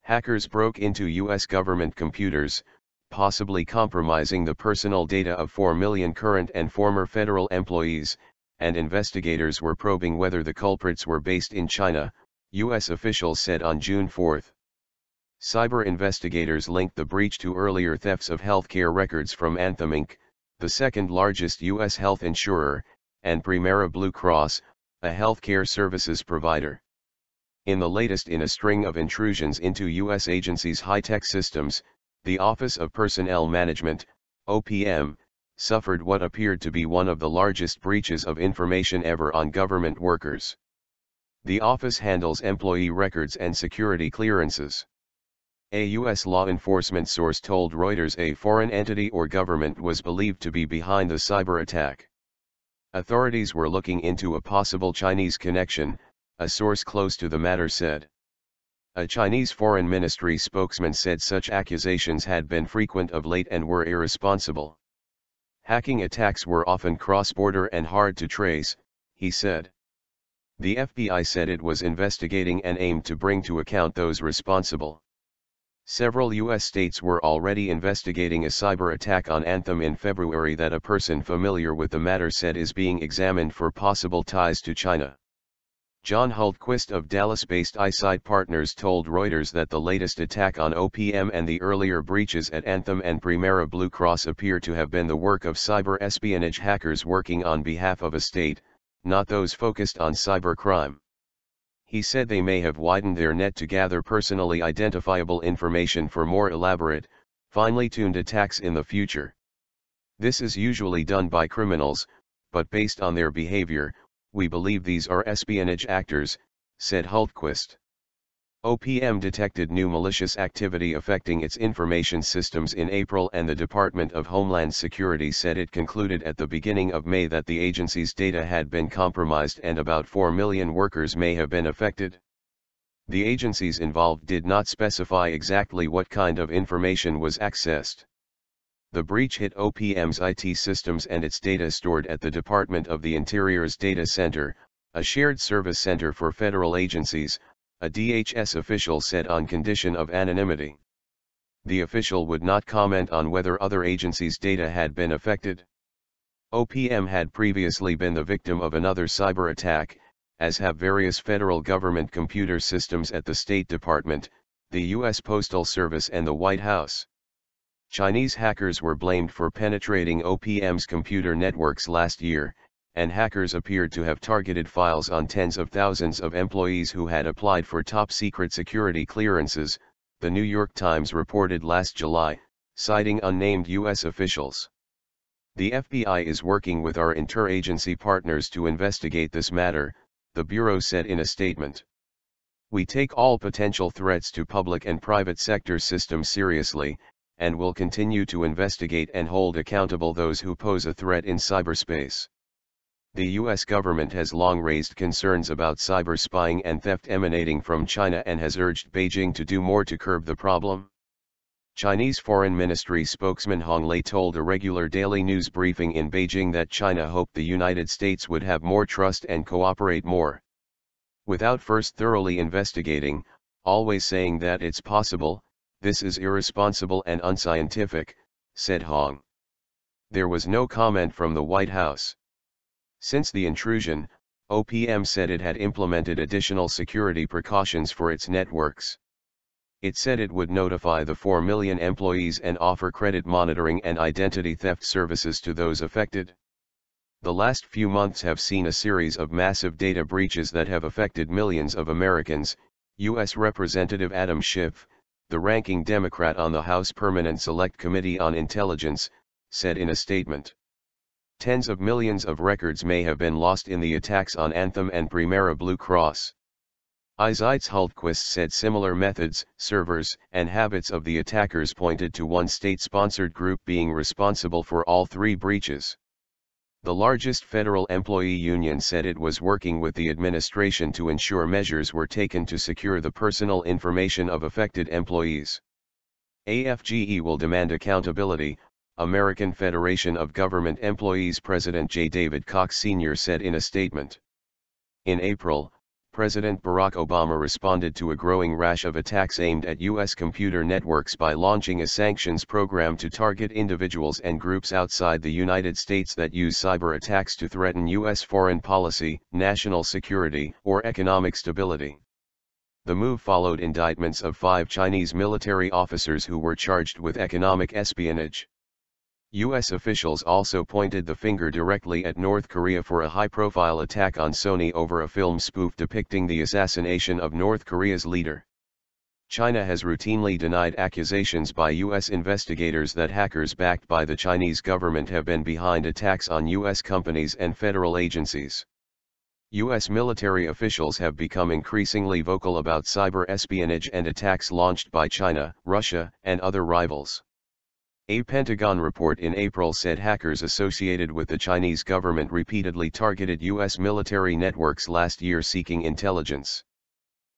Hackers broke into U.S. government computers, possibly compromising the personal data of 4 million current and former federal employees, and investigators were probing whether the culprits were based in China, U.S. officials said on June 4. Cyber investigators linked the breach to earlier thefts of healthcare records from Anthem Inc., the second largest U.S. health insurer, and Premera Blue Cross, a healthcare services provider. In the latest in a string of intrusions into U.S. agencies' high-tech systems, the Office of Personnel Management, OPM, suffered what appeared to be one of the largest breaches of information ever on government workers. The office handles employee records and security clearances. A U.S. law enforcement source told Reuters a foreign entity or government was believed to be behind the cyber attack. Authorities were looking into a possible Chinese connection, a source close to the matter said. A Chinese foreign ministry spokesman said such accusations had been frequent of late and were irresponsible. Hacking attacks were often cross-border and hard to trace, he said. The FBI said it was investigating and aimed to bring to account those responsible. Several U.S. states were already investigating a cyber attack on Anthem in February that a person familiar with the matter said is being examined for possible ties to China. John Hultquist of Dallas-based Eyesight Partners told Reuters that the latest attack on OPM and the earlier breaches at Anthem and Premera Blue Cross appear to have been the work of cyber espionage hackers working on behalf of a state, not those focused on cybercrime. He said they may have widened their net to gather personally identifiable information for more elaborate, finely tuned attacks in the future. This is usually done by criminals, but based on their behavior, we believe these are espionage actors, said Hultquist. OPM detected new malicious activity affecting its information systems in April, and the Department of Homeland Security said it concluded at the beginning of May that the agency's data had been compromised and about 4 million workers may have been affected. The agencies involved did not specify exactly what kind of information was accessed. The breach hit OPM's IT systems and its data stored at the Department of the Interior's Data Center, a shared service center for federal agencies, a DHS official said on condition of anonymity. The official would not comment on whether other agencies' data had been affected. OPM had previously been the victim of another cyber attack, as have various federal government computer systems at the State Department, the U.S. Postal Service and the White House. Chinese hackers were blamed for penetrating OPM's computer networks last year, and hackers appeared to have targeted files on tens of thousands of employees who had applied for top-secret security clearances, The New York Times reported last July, citing unnamed U.S. officials. The FBI is working with our interagency partners to investigate this matter, the Bureau said in a statement. We take all potential threats to public and private sector systems seriously, and will continue to investigate and hold accountable those who pose a threat in cyberspace. The U.S. government has long raised concerns about cyber spying and theft emanating from China and has urged Beijing to do more to curb the problem. Chinese Foreign Ministry spokesman Hong Lei told a regular daily news briefing in Beijing that China hoped the United States would have more trust and cooperate more. Without first thoroughly investigating, always saying that it's possible, this is irresponsible and unscientific, said Hong. There was no comment from the White House. Since the intrusion, OPM said it had implemented additional security precautions for its networks. It said it would notify the 4 million employees and offer credit monitoring and identity theft services to those affected. The last few months have seen a series of massive data breaches that have affected millions of Americans, U.S. Representative Adam Schiff, the ranking Democrat on the House Permanent Select Committee on Intelligence, said in a statement. Tens of millions of records may have been lost in the attacks on Anthem and Premera Blue Cross. Eyesight Hultquist said similar methods, servers, and habits of the attackers pointed to one state-sponsored group being responsible for all three breaches. The largest federal employee union said it was working with the administration to ensure measures were taken to secure the personal information of affected employees. AFGE will demand accountability, American Federation of Government Employees President J. David Cox Sr. said in a statement. In April, President Barack Obama responded to a growing rash of attacks aimed at U.S. computer networks by launching a sanctions program to target individuals and groups outside the United States that use cyber attacks to threaten U.S. foreign policy, national security, or economic stability. The move followed indictments of 5 Chinese military officers who were charged with economic espionage. U.S. officials also pointed the finger directly at North Korea for a high-profile attack on Sony over a film spoof depicting the assassination of North Korea's leader. China has routinely denied accusations by U.S. investigators that hackers backed by the Chinese government have been behind attacks on U.S. companies and federal agencies. U.S. military officials have become increasingly vocal about cyber espionage and attacks launched by China, Russia, and other rivals. A Pentagon report in April said hackers associated with the Chinese government repeatedly targeted U.S. military networks last year seeking intelligence.